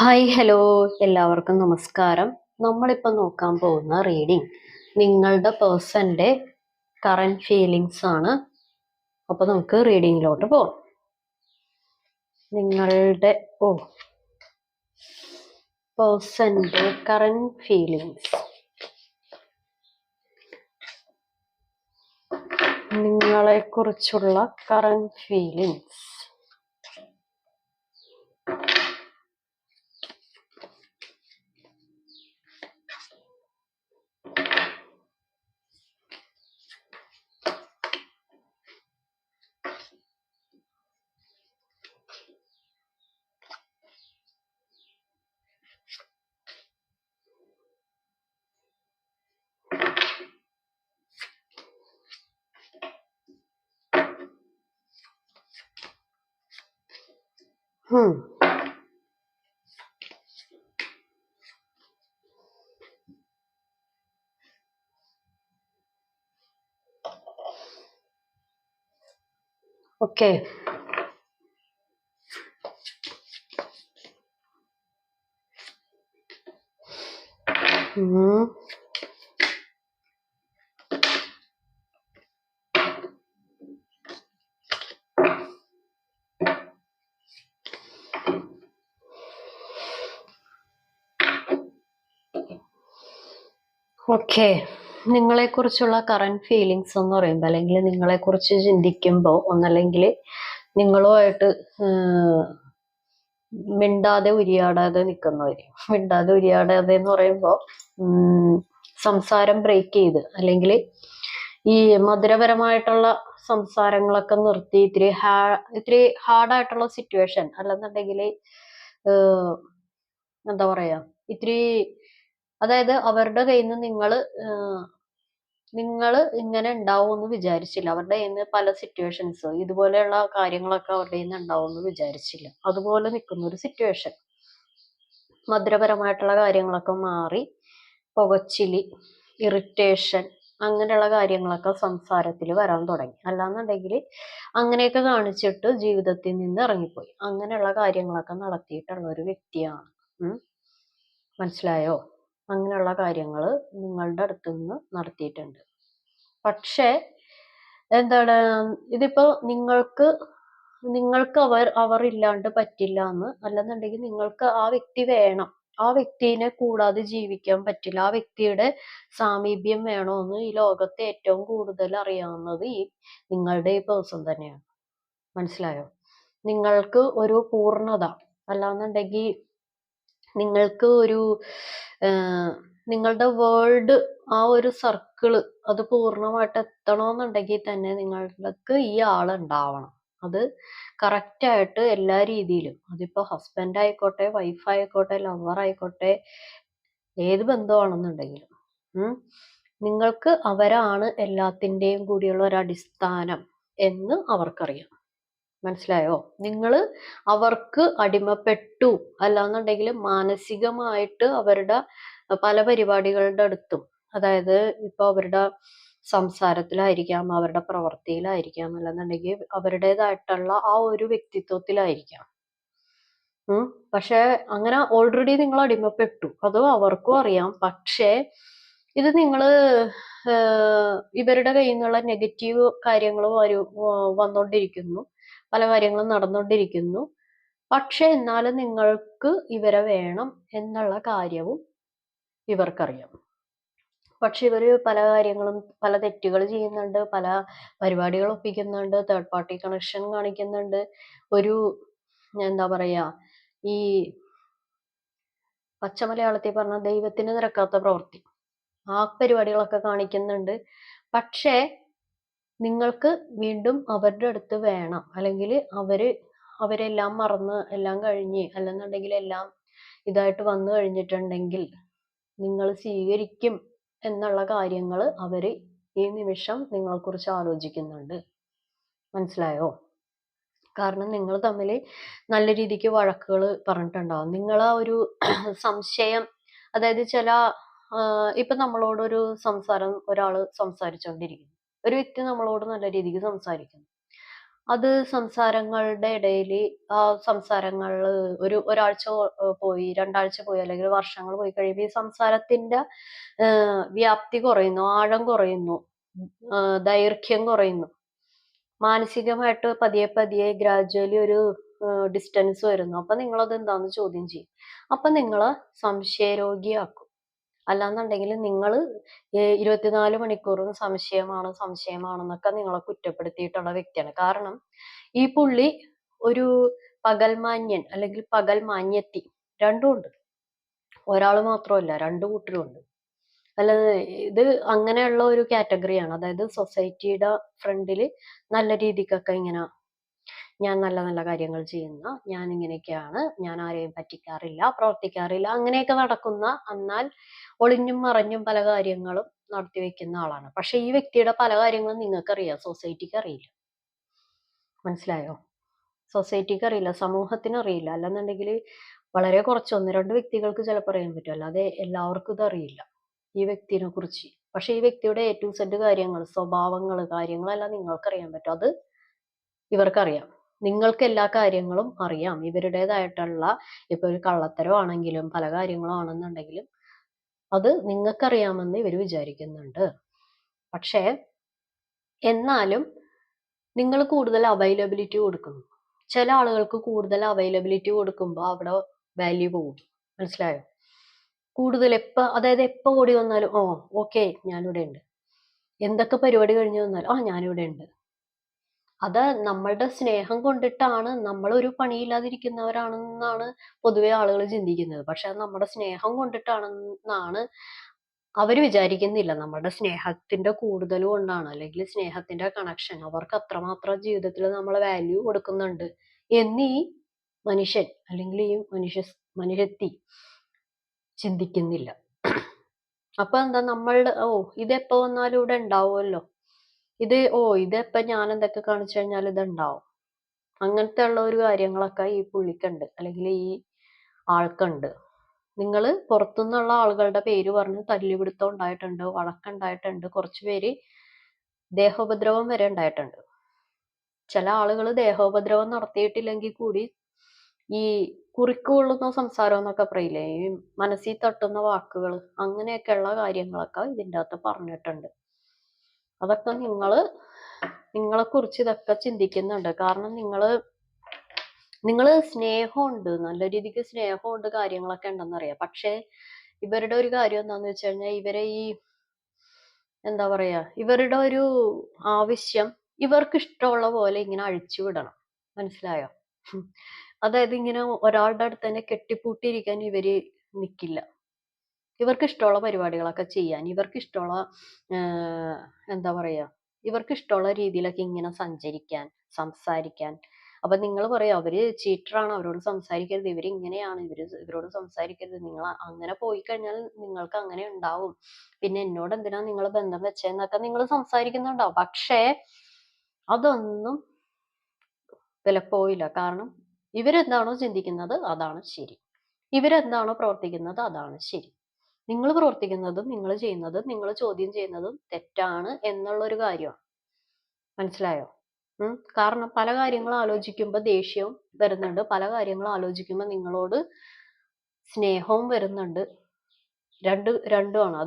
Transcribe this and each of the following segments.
Hi hello എല്ലാവർക്കും നമസ്കാരം. നമ്മളിപ്പോൾ നോക്കാൻ പോകുന്ന റീഡിങ് നിങ്ങളുടെ പേഴ്സൻ്റെ കറൻറ്റ് ഫീലിങ്സ് ആണ്. അപ്പോൾ നമുക്ക് റീഡിങ്ങിലോട്ട് പോകാം. നിങ്ങളുടെ പേഴ്സൻ്റെ കറൻറ്റ് ഫീലിങ്സ്, നിങ്ങളെക്കുറിച്ചുള്ള കറൻറ്റ് ഫീലിങ്സ്. Okay, okay. നിങ്ങളെക്കുറിച്ചുള്ള കറൻറ്റ് ഫീലിങ്സ് എന്ന് പറയുമ്പോൾ, അല്ലെങ്കിൽ നിങ്ങളെക്കുറിച്ച് ചിന്തിക്കുമ്പോൾ, ഒന്നല്ലെങ്കിൽ നിങ്ങളുമായിട്ട് മിണ്ടാതെ ഉരിയാടാതെ നിൽക്കുന്നവര്. മിണ്ടാതെ ഉരിയാടാതെ എന്ന് പറയുമ്പോൾ സംസാരം ബ്രേക്ക് ചെയ്ത്, അല്ലെങ്കിൽ ഈ മധുരപരമായിട്ടുള്ള സംസാരങ്ങളൊക്കെ നിർത്തി ഇത്തിരി ഹാർഡായിട്ടുള്ള സിറ്റുവേഷൻ, അല്ലെന്നുണ്ടെങ്കിൽ എന്താ പറയാ, ഇത്തിരി, അതായത് അവരുടെ കയ്യിൽ നിന്ന് നിങ്ങൾ ഇങ്ങനെ ഉണ്ടാവുമെന്ന് വിചാരിച്ചില്ല. അവരുടെ കയ്യിൽ നിന്ന് പല സിറ്റുവേഷൻസ്, ഇതുപോലെയുള്ള കാര്യങ്ങളൊക്കെ അവരുടെ കയ്യിൽ നിന്ന് ഉണ്ടാവുമെന്ന് വിചാരിച്ചില്ല. അതുപോലെ നിൽക്കുന്ന ഒരു സിറ്റുവേഷൻ. മധുരപരമായിട്ടുള്ള കാര്യങ്ങളൊക്കെ മാറി പുകച്ചില്, ഇറിറ്റേഷൻ, അങ്ങനെയുള്ള കാര്യങ്ങളൊക്കെ സംസാരത്തിൽ വരാൻ തുടങ്ങി. അല്ലാന്നുണ്ടെങ്കിൽ അങ്ങനെയൊക്കെ കാണിച്ചിട്ട് ജീവിതത്തിൽ നിന്ന് ഇറങ്ങിപ്പോയി. അങ്ങനെയുള്ള കാര്യങ്ങളൊക്കെ നടത്തിയിട്ടുള്ള ഒരു വ്യക്തിയാണ്. മനസ്സിലായോ? അങ്ങനെയുള്ള കാര്യങ്ങൾ നിങ്ങളുടെ അടുത്ത് നിന്ന് നടത്തിയിട്ടുണ്ട്. പക്ഷേ എന്താണ്, ഇതിപ്പോ നിങ്ങൾക്ക് അവർ ഇല്ലാണ്ട് പറ്റില്ല എന്ന്, അല്ലെന്നുണ്ടെങ്കിൽ നിങ്ങൾക്ക് ആ വ്യക്തി വേണം, ആ വ്യക്തിനെ കൂടാതെ ജീവിക്കാൻ പറ്റില്ല, ആ വ്യക്തിയുടെ സാമീപ്യം വേണമെന്ന് ഈ ലോകത്തെ ഏറ്റവും കൂടുതൽ അറിയാവുന്നത് നിങ്ങളുടെ ഈ പേഴ്സൺ തന്നെയാണ്. മനസ്സിലായോ? നിങ്ങൾക്ക് ഒരു പൂർണ്ണത, അല്ലാന്നുണ്ടെങ്കിൽ നിങ്ങൾക്ക് ഒരു നിങ്ങളുടെ വേൾഡ്, ആ ഒരു സർക്കിള് അത് പൂർണ്ണമായിട്ട് എത്തണമെന്നുണ്ടെങ്കിൽ തന്നെ നിങ്ങൾക്ക് ഈ ആളുണ്ടാവണം. അത് കറക്റ്റായിട്ട് എല്ലാ രീതിയിലും, അതിപ്പോൾ ഹസ്ബൻഡ് ആയിക്കോട്ടെ, വൈഫ് ആയിക്കോട്ടെ, ലവർ ആയിക്കോട്ടെ, ഏത് ബന്ധമാണെന്നുണ്ടെങ്കിലും നിങ്ങൾക്ക് അവരാണ് എല്ലാത്തിൻ്റെയും കൂടിയുള്ള ഒരു അടിസ്ഥാനം എന്ന് അവർക്കറിയാം. മനസ്സിലായോ? നിങ്ങൾ അവർക്ക് അടിമപ്പെട്ടു, അല്ലാന്നുണ്ടെങ്കിൽ മാനസികമായിട്ട് അവരുടെ പല പരിപാടികളുടെ അടുത്തും, അതായത് ഇപ്പൊ അവരുടെ സംസാരത്തിലായിരിക്കാം, അവരുടെ പ്രവൃത്തിയിലായിരിക്കാം, അല്ലെന്നുണ്ടെങ്കിൽ അവരുടേതായിട്ടുള്ള ആ ഒരു വ്യക്തിത്വത്തിലായിരിക്കാം. പക്ഷെ അങ്ങനെ ഓൾറെഡി നിങ്ങൾ അടിമപ്പെട്ടു, അത് അവർക്കും അറിയാം. പക്ഷേ ഇത് നിങ്ങൾ ഇവരുടെ കയ്യിൽ നിന്നുള്ള നെഗറ്റീവ് കാര്യങ്ങൾ വന്നുകൊണ്ടിരിക്കുന്നു, പല കാര്യങ്ങളും നടന്നുകൊണ്ടിരിക്കുന്നു. പക്ഷെ എന്നാലും നിങ്ങൾക്ക് ഇവരെ വേണം എന്നുള്ള കാര്യവും ഇവർക്കറിയാം. പക്ഷെ ഇവര് പല കാര്യങ്ങളും, പല തെറ്റുകൾ ചെയ്യുന്നുണ്ട്, പല പരിപാടികൾ ഒപ്പിക്കുന്നുണ്ട്, തേർഡ് പാർട്ടി കണക്ഷൻ കാണിക്കുന്നുണ്ട്. ഒരു എന്താ പറയാ, ഈ പച്ച മലയാളത്തിൽ പറഞ്ഞ ദൈവത്തിന് നിരക്കാത്ത പ്രവൃത്തി, ആ പരിപാടികളൊക്കെ കാണിക്കുന്നുണ്ട്. പക്ഷേ നിങ്ങൾക്ക് വീണ്ടും അവരുടെ അടുത്ത് വേണം, അല്ലെങ്കിൽ അവരെല്ലാം മറന്ന് എല്ലാം കഴിഞ്ഞ്, അല്ലെന്നുണ്ടെങ്കിൽ എല്ലാം ഇതായിട്ട് വന്നു കഴിഞ്ഞിട്ടുണ്ടെങ്കിൽ നിങ്ങൾ സ്വീകരിക്കും എന്നുള്ള കാര്യങ്ങൾ അവർ ഈ നിമിഷം നിങ്ങളെക്കുറിച്ച് ആലോചിക്കുന്നുണ്ട്. മനസ്സിലായോ? കാരണം നിങ്ങൾ തമ്മിൽ നല്ല രീതിക്ക് വഴക്കുകൾ പറഞ്ഞിട്ടുണ്ടാവും. നിങ്ങൾ ആ ഒരു സംശയം, അതായത് ഇപ്പൊ നമ്മളോടൊരു സംസാരം ഒരാൾ സംസാരിച്ചുകൊണ്ടിരിക്കുന്നു, ഒരു വ്യക്തി നമ്മളോട് നല്ല രീതിക്ക് സംസാരിക്കുന്നു. അത് സംസാരങ്ങളുടെ ഇടയിൽ ആ സംസാരങ്ങൾ ഒരാഴ്ച പോയി, 2 ആഴ്ച പോയി, അല്ലെങ്കിൽ വർഷങ്ങൾ പോയി കഴിയുമ്പോൾ ഈ സംസാരത്തിന്റെ വ്യാപ്തി കുറയുന്നു, ആഴം കുറയുന്നു, ദൈർഘ്യം കുറയുന്നു. മാനസികമായിട്ട് പതിയെ പതിയെ ഗ്രാജുവലി ഒരു ഡിസ്റ്റൻസ് വരുന്നു. അപ്പൊ നിങ്ങളത് എന്താന്ന് ചോദ്യം ചെയ്യും. അപ്പൊ നിങ്ങളെ സംശയരോഗിയാക്കും. അല്ലാന്നുണ്ടെങ്കിൽ നിങ്ങൾ 24 മണിക്കൂറും സംശയമാണെന്നൊക്കെ നിങ്ങളെ കുറ്റപ്പെടുത്തിയിട്ടുള്ള വ്യക്തിയാണ്. കാരണം ഈ പുള്ളി ഒരു പകൽമാന്യൻ അല്ലെങ്കിൽ പകൽ മാന്യത്തി രണ്ടും ഉണ്ട്. ഒരാൾ മാത്രമല്ല, രണ്ടു കൂട്ടരും ഉണ്ട്. അല്ലാതെ ഇത് അങ്ങനെയുള്ള ഒരു കാറ്റഗറിയാണ്. അതായത് സൊസൈറ്റിയുടെ ഫ്രണ്ടിൽ നല്ല രീതിക്കൊക്കെ ഇങ്ങനെ ഞാൻ നല്ല നല്ല കാര്യങ്ങൾ ചെയ്യുന്ന, ഞാൻ ഇങ്ങനെയൊക്കെയാണ്, ഞാൻ ആരെയും പറ്റിക്കാറില്ല, പ്രവർത്തിക്കാറില്ല, അങ്ങനെയൊക്കെ നടക്കുന്ന, എന്നാൽ ഒളിഞ്ഞും മറഞ്ഞും പല കാര്യങ്ങളും നടത്തി വെക്കുന്ന ആളാണ്. പക്ഷെ ഈ വ്യക്തിയുടെ പല കാര്യങ്ങളും നിങ്ങൾക്കറിയാം, സൊസൈറ്റിക്ക് അറിയില്ല. മനസ്സിലായോ? സൊസൈറ്റിക്ക് അറിയില്ല, സമൂഹത്തിന് അറിയില്ല. അല്ലെന്നുണ്ടെങ്കിൽ വളരെ കുറച്ച് 1-2 വ്യക്തികൾക്ക് ചിലപ്പോൾ അറിയാൻ പറ്റും, അല്ലാതെ എല്ലാവർക്കും ഇത് അറിയില്ല ഈ വ്യക്തിനെ കുറിച്ച്. പക്ഷെ ഈ വ്യക്തിയുടെ A to Z കാര്യങ്ങൾ, സ്വഭാവങ്ങൾ, കാര്യങ്ങളെല്ലാം നിങ്ങൾക്കറിയാൻ പറ്റും. അത് ഇവർക്കറിയാം. നിങ്ങൾക്ക് എല്ലാ കാര്യങ്ങളും അറിയാം. ഇവരുടേതായിട്ടുള്ള ഇപ്പൊ ഒരു കള്ളത്തരം ആണെങ്കിലും പല കാര്യങ്ങളും ആണെന്നുണ്ടെങ്കിലും അത് നിങ്ങൾക്കറിയാമെന്ന് ഇവർ വിചാരിക്കുന്നുണ്ട്. പക്ഷേ എന്നാലും നിങ്ങൾ കൂടുതൽ അവൈലബിലിറ്റി കൊടുക്കുന്നു. ചില ആളുകൾക്ക് കൂടുതൽ അവൈലബിലിറ്റി കൊടുക്കുമ്പോൾ അവിടെ വാല്യൂ പോകും. മനസ്സിലായോ? കൂടുതൽ അതായത് എപ്പോ ഓടി വന്നാലും ഓക്കെ ഞാനിവിടെ ഉണ്ട്, എന്തൊക്കെ പരിപാടി കഴിഞ്ഞു വന്നാലും ഞാനിവിടെ ഉണ്ട്. അത് നമ്മളുടെ സ്നേഹം കൊണ്ടിട്ടാണ്, നമ്മൾ ഒരു പണിയില്ലാതിരിക്കുന്നവരാണെന്നാണ് പൊതുവെ ആളുകൾ ചിന്തിക്കുന്നത്. പക്ഷെ അത് നമ്മുടെ സ്നേഹം കൊണ്ടിട്ടാണെന്നാണ് അവര് വിചാരിക്കുന്നില്ല. നമ്മുടെ സ്നേഹത്തിന്റെ കൂടുതൽ കൊണ്ടാണ്, അല്ലെങ്കിൽ സ്നേഹത്തിന്റെ കണക്ഷൻ, അവർക്ക് അത്രമാത്രം ജീവിതത്തിൽ നമ്മൾ വാല്യൂ കൊടുക്കുന്നുണ്ട് എന്നീ മനുഷ്യൻ അല്ലെങ്കിൽ ഈ മനുഷ്യത്തി ചിന്തിക്കുന്നില്ല. അപ്പൊ എന്താ, നമ്മളുടെ ഇതെപ്പോ വന്നാലും ഇവിടെ ഉണ്ടാവുമല്ലോ, ഇതെപ്പോ ഞാൻ എന്തൊക്കെ കാണിച്ചു കഴിഞ്ഞാൽ ഇതുണ്ടാവും, അങ്ങനത്തെ ഉള്ള ഒരു കാര്യങ്ങളൊക്കെ ഈ പുള്ളിക്കുണ്ട്, അല്ലെങ്കിൽ ഈ ആൾക്കുണ്ട്. നിങ്ങൾ പുറത്തുനിന്നുള്ള ആളുകളുടെ പേര് പറഞ്ഞ് തല്ലിപിടുത്തം ഉണ്ടായിട്ടുണ്ട്, വഴക്കുണ്ടായിട്ടുണ്ട്, കുറച്ചു പേര് ദേഹോപദ്രവം വരെ ഉണ്ടായിട്ടുണ്ട്. ചില ആളുകൾ ദേഹോപദ്രവം നടത്തിയിട്ടില്ലെങ്കിൽ കൂടി ഈ കുറിക്കുകൊള്ളുന്ന സംസാരം എന്നൊക്കെ പറയില്ലേ, ഈ മനസ്സിൽ തട്ടുന്ന വാക്കുകൾ, അങ്ങനെയൊക്കെയുള്ള കാര്യങ്ങളൊക്കെ ഇതിൻ്റെ അകത്ത് പറഞ്ഞിട്ടുണ്ട്. അതൊക്കെ നിങ്ങളെ കുറിച്ച് ഇതൊക്കെ ചിന്തിക്കുന്നുണ്ട്. കാരണം നിങ്ങള് സ്നേഹമുണ്ട്, നല്ല രീതിക്ക് സ്നേഹമുണ്ട്, കാര്യങ്ങളൊക്കെ ഉണ്ടെന്നറിയാം. പക്ഷെ ഇവരുടെ ഒരു കാര്യം എന്താന്ന് വെച്ച് കഴിഞ്ഞാൽ, ഇവരെ ഈ എന്താ പറയാ, ഇവരുടെ ഒരു ആവശ്യം ഇവർക്ക് ഇഷ്ടമുള്ള പോലെ ഇങ്ങനെ അഴിച്ചു വിടണം. മനസ്സിലായോ? അതായത് ഇങ്ങനെ ഒരാളുടെ അടുത്ത് തന്നെ കെട്ടിപ്പൂട്ടിയിരിക്കാൻ ഇവര് നിക്കില്ല. ഇവർക്ക് ഇഷ്ടമുള്ള പരിപാടികളൊക്കെ ചെയ്യാൻ, ഇവർക്ക് ഇഷ്ടമുള്ള എന്താ പറയാ, ഇവർക്ക് ഇഷ്ടമുള്ള രീതിയിലൊക്കെ ഇങ്ങനെ സഞ്ചരിക്കാൻ, സംസാരിക്കാൻ. അപ്പൊ നിങ്ങൾ പറയാം അവര് ചീറ്ററാണ്, അവരോട് സംസാരിക്കരുത്, ഇവരിങ്ങനെയാണ്, ഇവരോട് സംസാരിക്കരുത്, നിങ്ങൾ അങ്ങനെ പോയി കഴിഞ്ഞാൽ നിങ്ങൾക്ക് അങ്ങനെ ഉണ്ടാവും, പിന്നെ എന്നോട് എന്തിനാ നിങ്ങൾ ബന്ധം വെച്ചെന്നൊക്കെ നിങ്ങൾ സംസാരിക്കുന്നുണ്ടാവും. പക്ഷേ അതൊന്നും വിലപ്പോയില്ല. കാരണം ഇവരെന്താണോ ചിന്തിക്കുന്നത് അതാണ് ശരി, ഇവരെന്താണോ പ്രവർത്തിക്കുന്നത് അതാണ് ശരി. നിങ്ങൾ പ്രവർത്തിക്കുന്നതും നിങ്ങൾ ചെയ്യുന്നതും നിങ്ങൾ ചോദ്യം ചെയ്യുന്നതും തെറ്റാണ് എന്നുള്ളൊരു കാര്യമാണ്. മനസ്സിലായോ? കാരണം പല കാര്യങ്ങൾ ആലോചിക്കുമ്പോൾ ദേഷ്യവും വരുന്നുണ്ട്, പല കാര്യങ്ങൾ ആലോചിക്കുമ്പോൾ നിങ്ങളോട് സ്നേഹവും വരുന്നുണ്ട്. രണ്ടുമാണ്.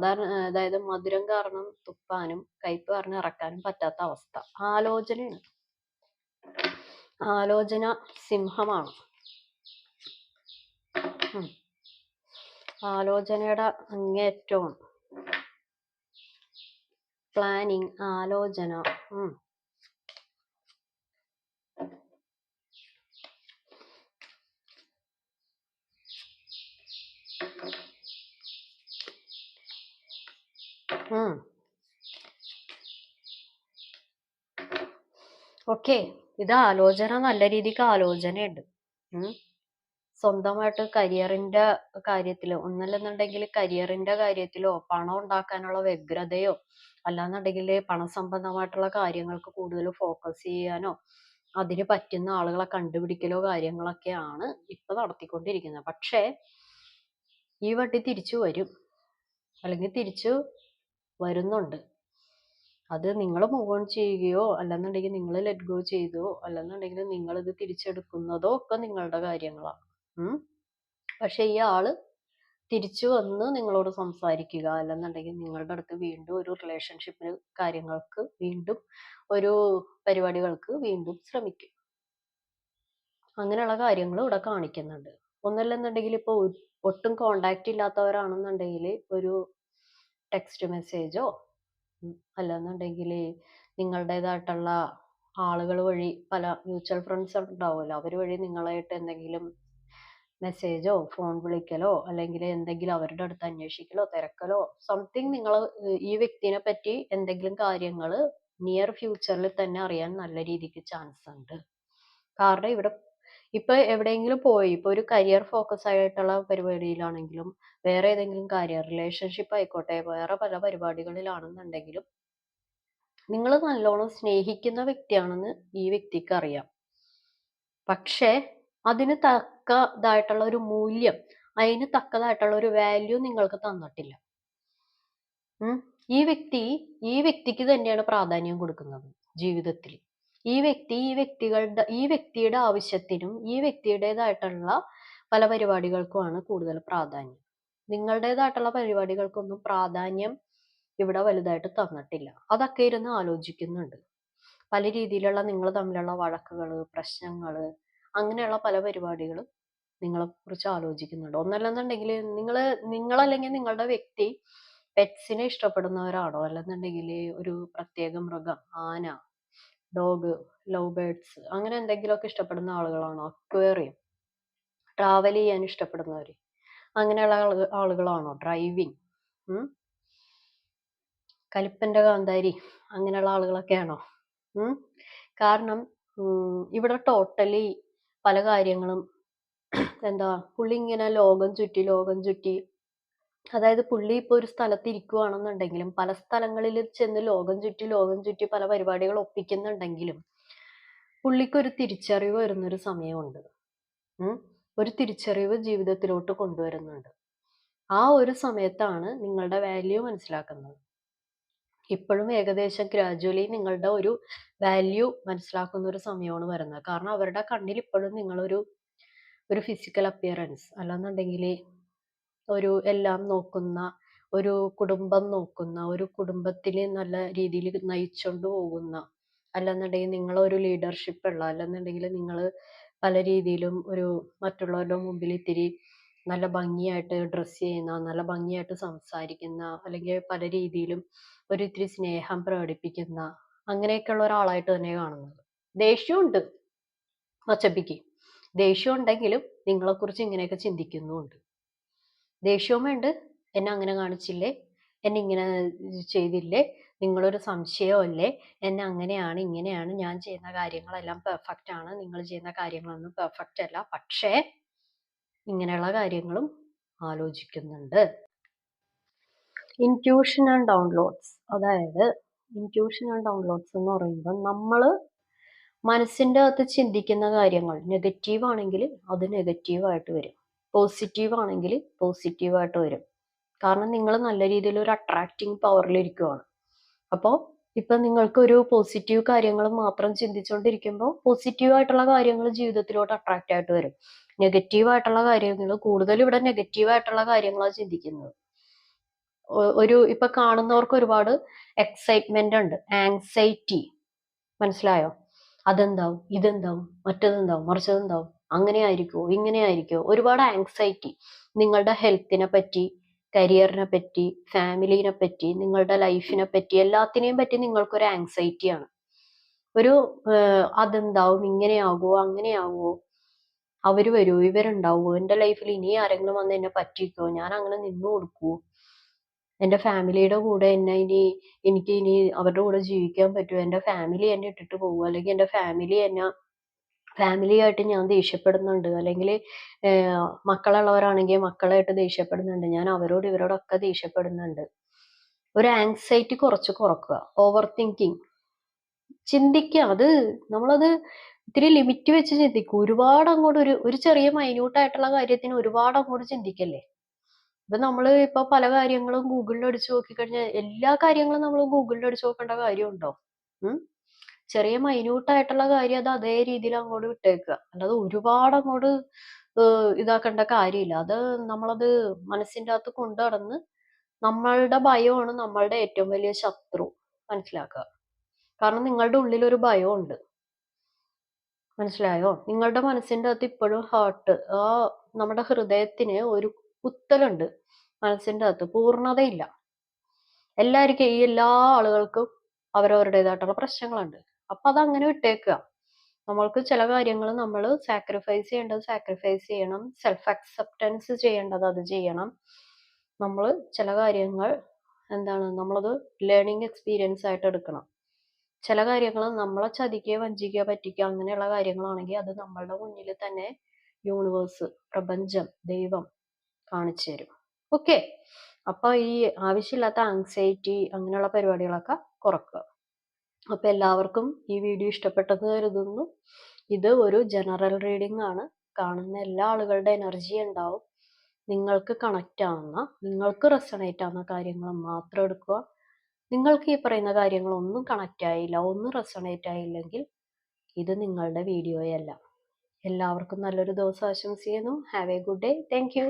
അതായത് മധുരം കാരണം തുപ്പാനും കയ്പ് കാരണം ഇറക്കാനും പറ്റാത്ത അവസ്ഥ. ആലോചനയാണ്. ആലോചന സിംഹമാണ്. ആലോചനയുടെ അങ്ങേറ്റവും പ്ലാനിങ്, ആലോചന. ഓക്കെ, ഇത് ആലോചന, നല്ല രീതിക്ക് ആലോചനയുണ്ട്. സ്വന്തമായിട്ട് കരിയറിന്റെ കാര്യത്തിലോ, ഒന്നല്ലെന്നുണ്ടെങ്കിൽ കരിയറിന്റെ കാര്യത്തിലോ, പണം ഉണ്ടാക്കാനുള്ള വ്യഗ്രതയോ, അല്ലാന്നുണ്ടെങ്കിൽ പണസംബന്ധമായിട്ടുള്ള കാര്യങ്ങൾക്ക് കൂടുതൽ ഫോക്കസ് ചെയ്യാനോ, അതിന് പറ്റുന്ന ആളുകളെ കണ്ടുപിടിക്കലോ കാര്യങ്ങളൊക്കെയാണ് ഇപ്പൊ നടത്തിക്കൊണ്ടിരിക്കുന്നത്. പക്ഷേ ഈ വട്ടി തിരിച്ചു വരും, അല്ലെങ്കിൽ തിരിച്ചു വരുന്നുണ്ട്. അത് നിങ്ങൾ മൂവ് ഓൺ ചെയ്യുകയോ അല്ലെന്നുണ്ടെങ്കിൽ നിങ്ങൾ ലെറ്റ് ഗോ ചെയ്തോ അല്ലെന്നുണ്ടെങ്കിൽ നിങ്ങളിത് തിരിച്ചെടുക്കുന്നതോ ഒക്കെ നിങ്ങളുടെ കാര്യങ്ങളാണ്. പക്ഷെ ഈ ആള് തിരിച്ചു വന്ന് നിങ്ങളോട് സംസാരിക്കുക അല്ലെന്നുണ്ടെങ്കിൽ നിങ്ങളുടെ അടുത്ത് വീണ്ടും ഒരു റിലേഷൻഷിപ്പിന് കാര്യങ്ങൾക്ക് വീണ്ടും ഒരു പരിപാടികൾക്ക് വീണ്ടും ശ്രമിക്കും. അങ്ങനെയുള്ള കാര്യങ്ങൾ ഇവിടെ കാണിക്കുന്നുണ്ട്. ഒന്നല്ലെന്നുണ്ടെങ്കിൽ ഇപ്പോൾ ഒട്ടും കോണ്ടാക്റ്റ് ഇല്ലാത്തവരാണെന്നുണ്ടെങ്കിൽ ഒരു ടെക്സ്റ്റ് മെസ്സേജോ അല്ലെന്നുണ്ടെങ്കിൽ നിങ്ങളുടേതായിട്ടുള്ള ആളുകൾ വഴി പല മ്യൂച്വൽ ഫ്രണ്ട്സ് ഉണ്ടാവുമല്ലോ, അവർ വഴി നിങ്ങളായിട്ട് എന്തെങ്കിലും മെസ്സേജോ ഫോൺ വിളിക്കലോ അല്ലെങ്കിൽ എന്തെങ്കിലും അവരുടെ അടുത്ത് അന്വേഷിക്കലോ തിരക്കലോ സംതിങ് നിങ്ങൾ ഈ വ്യക്തിനെ പറ്റി എന്തെങ്കിലും കാര്യങ്ങൾ നിയർ ഫ്യൂച്ചറിൽ തന്നെ അറിയാൻ നല്ല രീതിക്ക് ചാൻസ് ഉണ്ട്. കാരണം ഇവിടെ ഇപ്പൊ എവിടെയെങ്കിലും പോയി ഇപ്പൊ ഒരു കരിയർ ഫോക്കസ് ആയിട്ടുള്ള പരിപാടിയിലാണെങ്കിലും വേറെ ഏതെങ്കിലും കാര്യം റിലേഷൻഷിപ്പ് ആയിക്കോട്ടെ വേറെ പല പരിപാടികളിലാണെന്നുണ്ടെങ്കിലും നിങ്ങൾ നല്ലോണം സ്നേഹിക്കുന്ന വ്യക്തിയാണെന്ന് ഈ വ്യക്തിക്ക് അറിയാം. പക്ഷേ അതിന് തക്കതായിട്ടുള്ള ഒരു മൂല്യം, അതിന് തക്കതായിട്ടുള്ള ഒരു വാല്യൂ നിങ്ങൾക്ക് തന്നിട്ടില്ല. ഈ വ്യക്തിക്ക് തന്നെയാണ് പ്രാധാന്യം കൊടുക്കുന്നത് ജീവിതത്തിൽ. ഈ വ്യക്തിയുടെ ആവശ്യത്തിനും ഈ വ്യക്തിയുടേതായിട്ടുള്ള പല പരിപാടികൾക്കുമാണ് കൂടുതൽ പ്രാധാന്യം. നിങ്ങളുടേതായിട്ടുള്ള പരിപാടികൾക്കൊന്നും പ്രാധാന്യം ഇവിടെ വലുതായിട്ട് തന്നിട്ടില്ല. അതൊക്കെ ഇരുന്ന് ആലോചിക്കുന്നുണ്ട്. പല രീതിയിലുള്ള നിങ്ങൾ തമ്മിലുള്ള വഴക്കുകള്, പ്രശ്നങ്ങള്, അങ്ങനെയുള്ള പല പരിപാടികളും നിങ്ങളെ കുറിച്ച് ആലോചിക്കുന്നുണ്ട്. ഒന്നല്ലെന്നുണ്ടെങ്കിൽ നിങ്ങളല്ലെങ്കിൽ നിങ്ങളുടെ വ്യക്തി പെറ്റ്സിനെ ഇഷ്ടപ്പെടുന്നവരാണോ അല്ലെന്നുണ്ടെങ്കിൽ ഒരു പ്രത്യേക മൃഗം, ആന, ഡോഗ്, ലവ് ബേർഡ്സ് അങ്ങനെ എന്തെങ്കിലുമൊക്കെ ഇഷ്ടപ്പെടുന്ന ആളുകളാണോ? അക്വേറിയം, ട്രാവൽ ചെയ്യാൻ ഇഷ്ടപ്പെടുന്നവര്, അങ്ങനെയുള്ള ആളുകളാണോ? ഡ്രൈവിംഗ്, കലിപ്പന്റെ കാന്താരി അങ്ങനെയുള്ള ആളുകളൊക്കെയാണോ? കാരണം ഇവിടെ ടോട്ടലി പല കാര്യങ്ങളും എന്താ പുള്ളി ഇങ്ങനെ ലോകം ചുറ്റി അതായത് പുള്ളി ഇപ്പൊ ഒരു സ്ഥലത്ത് ഇരിക്കുവാണെന്നുണ്ടെങ്കിലും പല സ്ഥലങ്ങളിൽ ചെന്ന് ലോകം ചുറ്റി പല പരിപാടികൾ ഒപ്പിക്കുന്നുണ്ടെങ്കിലും പുള്ളിക്കൊരു തിരിച്ചറിവ് വരുന്നൊരു സമയമുണ്ട്. ഒരു തിരിച്ചറിവ് ജീവിതത്തിലോട്ട് കൊണ്ടുവരുന്നുണ്ട്. ആ ഒരു സമയത്താണ് നിങ്ങളുടെ വാല്യൂ മനസ്സിലാക്കുന്നത്. ഇപ്പോഴും ഏകദേശം ഗ്രാജുവലി നിങ്ങളുടെ ഒരു വാല്യൂ മനസ്സിലാക്കുന്ന ഒരു സമയമാണ് വരുന്നത്. കാരണം അവരുടെ കണ്ണിൽ ഇപ്പോഴും നിങ്ങളൊരു ഫിസിക്കൽ അപ്പിയറൻസ് അല്ലെന്നുണ്ടെങ്കിൽ ഒരു എല്ലാം നോക്കുന്ന, ഒരു കുടുംബം നോക്കുന്ന, ഒരു കുടുംബത്തിനെ നല്ല രീതിയിൽ നയിച്ചുകൊണ്ട് പോകുന്ന, അല്ലെന്നുണ്ടെങ്കിൽ നിങ്ങളൊരു ലീഡർഷിപ്പ് ഉള്ള, അല്ലെന്നുണ്ടെങ്കിൽ നിങ്ങൾ പല രീതിയിലും ഒരു മറ്റുള്ളവരുടെ മുമ്പിൽ ഇത്തിരി നല്ല ഭംഗിയായിട്ട് ഡ്രസ്സ് ചെയ്യുന്ന, നല്ല ഭംഗിയായിട്ട് സംസാരിക്കുന്ന, അല്ലെങ്കിൽ പല രീതിയിലും ഒരു ഇത്തിരി സ്നേഹം പ്രകടിപ്പിക്കുന്ന അങ്ങനെയൊക്കെയുള്ള ഒരാളായിട്ട് തന്നെ കാണുന്നത്. ദേഷ്യമുണ്ട് മച്ചപ്പിക്ക്. ദേഷ്യം ഉണ്ടെങ്കിലും നിങ്ങളെക്കുറിച്ച് ഇങ്ങനെയൊക്കെ ചിന്തിക്കുന്നുമുണ്ട്. ദേഷ്യവും വേണ്ട, എന്നെ അങ്ങനെ കാണിച്ചില്ലേ, എന്നെ ഇങ്ങനെ ചെയ്തില്ലേ, നിങ്ങളൊരു സംശയമല്ലേ, എന്നെ അങ്ങനെയാണ് ഇങ്ങനെയാണ്, ഞാൻ ചെയ്യുന്ന കാര്യങ്ങളെല്ലാം പെർഫെക്റ്റ് ആണ്, നിങ്ങൾ ചെയ്യുന്ന കാര്യങ്ങളൊന്നും പെർഫെക്റ്റ് അല്ല, പക്ഷേ ഇങ്ങനെയുള്ള കാര്യങ്ങളും ആലോചിക്കുന്നുണ്ട്. ഇൻറ്റ്യൂഷൻ ആൻഡ് ഡൗൺലോഡ്സ്, അതായത് ഇൻറ്റ്യൂഷൻ ആൻഡ് ഡൗൺലോഡ്സ് എന്ന് പറയുമ്പോൾ നമ്മൾ മനസ്സിൻ്റെ അകത്ത് ചിന്തിക്കുന്ന കാര്യങ്ങൾ നെഗറ്റീവ് ആണെങ്കിൽ അത് നെഗറ്റീവായിട്ട് വരും, പോസിറ്റീവ് ആണെങ്കിൽ പോസിറ്റീവായിട്ട് വരും. കാരണം നിങ്ങൾ നല്ല രീതിയിൽ ഒരു അട്രാക്റ്റിംഗ് പവറിലിരിക്കുവാണ്. അപ്പോൾ ഇപ്പം നിങ്ങൾക്കൊരു പോസിറ്റീവ് കാര്യങ്ങൾ മാത്രം ചിന്തിച്ചുകൊണ്ടിരിക്കുമ്പോൾ പോസിറ്റീവായിട്ടുള്ള കാര്യങ്ങൾ ജീവിതത്തിലോട്ട് അട്രാക്റ്റ് ആയിട്ട് വരും. നെഗറ്റീവായിട്ടുള്ള കാര്യങ്ങൾ കൂടുതൽ ഇവിടെ നെഗറ്റീവായിട്ടുള്ള കാര്യങ്ങളാണ് ചിന്തിക്കുന്നത്. ഇപ്പൊ കാണുന്നവർക്ക് ഒരുപാട് എക്സൈറ്റ്മെന്റ് ഉണ്ട്, ആങ്സൈറ്റി, മനസ്സിലായോ? അതെന്താവും, ഇതെന്താവും, മറ്റതെന്താവും, മറിച്ചതെന്താവും, അങ്ങനെ ആയിരിക്കുമോ, ഇങ്ങനെ ആയിരിക്കുമോ, ഒരുപാട് ആങ്സൈറ്റി. നിങ്ങളുടെ ഹെൽത്തിനെ പറ്റി, കരിയറിനെ പറ്റി, ഫാമിലിനെ പറ്റി, നിങ്ങളുടെ ലൈഫിനെ പറ്റി, എല്ലാത്തിനെയും പറ്റി നിങ്ങൾക്കൊരു ആങ്സൈറ്റിയാണ്. ഒരു അതെന്താവും, ഇങ്ങനെയാകുമോ, അങ്ങനെയാകുമോ, അവര് വരുമോ, ഇവരുണ്ടാവുമോ, എൻ്റെ ലൈഫിൽ ഇനി ആരെങ്കിലും വന്ന് എന്നെ പറ്റിക്കോ, ഞാൻ അങ്ങനെ നിന്നു കൊടുക്കുമോ, എൻ്റെ ഫാമിലിയുടെ കൂടെ എനിക്ക് ഇനി അവരുടെ കൂടെ ജീവിക്കാൻ പറ്റുമോ, എൻ്റെ ഫാമിലി എന്നെ ഇട്ടിട്ട് പോകുമോ, അല്ലെങ്കിൽ എൻ്റെ ഫാമിലിയായിട്ട് ഞാൻ ദേഷ്യപ്പെടുന്നുണ്ട്, അല്ലെങ്കിൽ മക്കളുള്ളവരാണെങ്കിൽ മക്കളായിട്ട് ദേഷ്യപ്പെടുന്നുണ്ട്, ഞാൻ അവരോട് ഇവരോടൊക്കെ ദേഷ്യപ്പെടുന്നുണ്ട്. ഒരു ആങ്സൈറ്റി കുറക്കുക. ഓവർ തിങ്കിങ്, ചിന്തിക്കുക. നമ്മളത് ഇത്തിരി ലിമിറ്റ് വെച്ച് ചിന്തിക്കും. ഒരുപാട് അങ്ങോട്ട് ഒരു ചെറിയ മൈന്യൂട്ട് ആയിട്ടുള്ള കാര്യത്തിന് ഒരുപാട് അങ്ങോട്ട് ചിന്തിക്കല്ലേ. ഇപ്പൊ നമ്മള് ഇപ്പൊ പല കാര്യങ്ങളും ഗൂഗിളിൽ അടിച്ചു നോക്കിക്കഴിഞ്ഞാൽ എല്ലാ കാര്യങ്ങളും നമ്മൾ ഗൂഗിളിൽ അടിച്ചു നോക്കേണ്ട കാര്യമുണ്ടോ? ഉം ചെറിയ മൈന്യൂട്ട് ആയിട്ടുള്ള കാര്യം അത് അതേ രീതിയിൽ അങ്ങോട്ട് വിട്ടേക്കുക. അല്ലാതെ ഒരുപാട് അങ്ങോട്ട് ഇതാക്കേണ്ട കാര്യമില്ല. അത് നമ്മളത് മനസ്സിന്റെ അകത്ത് കൊണ്ട് നടന്ന് നമ്മളുടെ ഭയമാണ് നമ്മളുടെ ഏറ്റവും വലിയ ശത്രു. മനസ്സിലാക്കുക. കാരണം നിങ്ങളുടെ ഉള്ളിൽ ഒരു ഭയമുണ്ട്. മനസ്സിലായോ? നിങ്ങളുടെ മനസ്സിന്റെ അകത്ത് ഇപ്പോഴും നമ്മുടെ ഹൃദയത്തിന് ഒരു കുത്തലുണ്ട്. മനസ്സിന്റെ അകത്ത് പൂർണ്ണതയില്ല. എല്ലാ ആളുകൾക്കും അവരവരുടേതായിട്ടുള്ള പ്രശ്നങ്ങളുണ്ട്. അപ്പൊ അതങ്ങനെ വിട്ടേക്കുക. നമ്മൾക്ക് ചില കാര്യങ്ങൾ നമ്മൾ സാക്രിഫൈസ് ചെയ്യേണ്ടത് സാക്രിഫൈസ് ചെയ്യണം. സെൽഫ് അക്സെപ്റ്റൻസ് ചെയ്യേണ്ടത് അത് ചെയ്യണം. നമ്മൾ ചില കാര്യങ്ങൾ നമ്മളത് ലേണിംഗ് എക്സ്പീരിയൻസ് ആയിട്ട് എടുക്കണം. ചില കാര്യങ്ങൾ നമ്മളെ ചതിക്കുകയോ വഞ്ചിക്കുകയോ പറ്റിക്കുകയോ അങ്ങനെയുള്ള കാര്യങ്ങളാണെങ്കിൽ അത് നമ്മളുടെ മുന്നിൽ തന്നെ യൂണിവേഴ്സ്, പ്രപഞ്ചം, ദൈവം കാണിച്ചു തരും. ഓക്കെ. അപ്പൊ ഈ ആവശ്യമില്ലാത്ത ആങ്സൈറ്റി അങ്ങനെയുള്ള പരിപാടികളൊക്കെ കുറക്കുക. അപ്പൊ എല്ലാവർക്കും ഈ വീഡിയോ ഇഷ്ടപ്പെട്ടെന്ന് കരുതുന്നു. ഇത് ഒരു ജനറൽ റീഡിംഗ് ആണ്. കാണുന്ന എല്ലാ ആളുകളുടെ എനർജി ഉണ്ടാവും. നിങ്ങൾക്ക് കണക്റ്റ് ആവുന്ന, നിങ്ങൾക്ക് റെസണേറ്റ് ആവുന്ന കാര്യങ്ങൾ മാത്രം എടുക്കുക. നിങ്ങൾക്ക് ഈ പറയുന്ന കാര്യങ്ങളൊന്നും കണക്റ്റ് ആയില്ല, ഒന്നും റെസണേറ്റ് ആയില്ലെങ്കിൽ ഇത് നിങ്ങളുടെ വീഡിയോയല്ല. എല്ലാവർക്കും നല്ലൊരു ദിവസം ആശംസിക്കുന്നു. Have A good day. Thank you.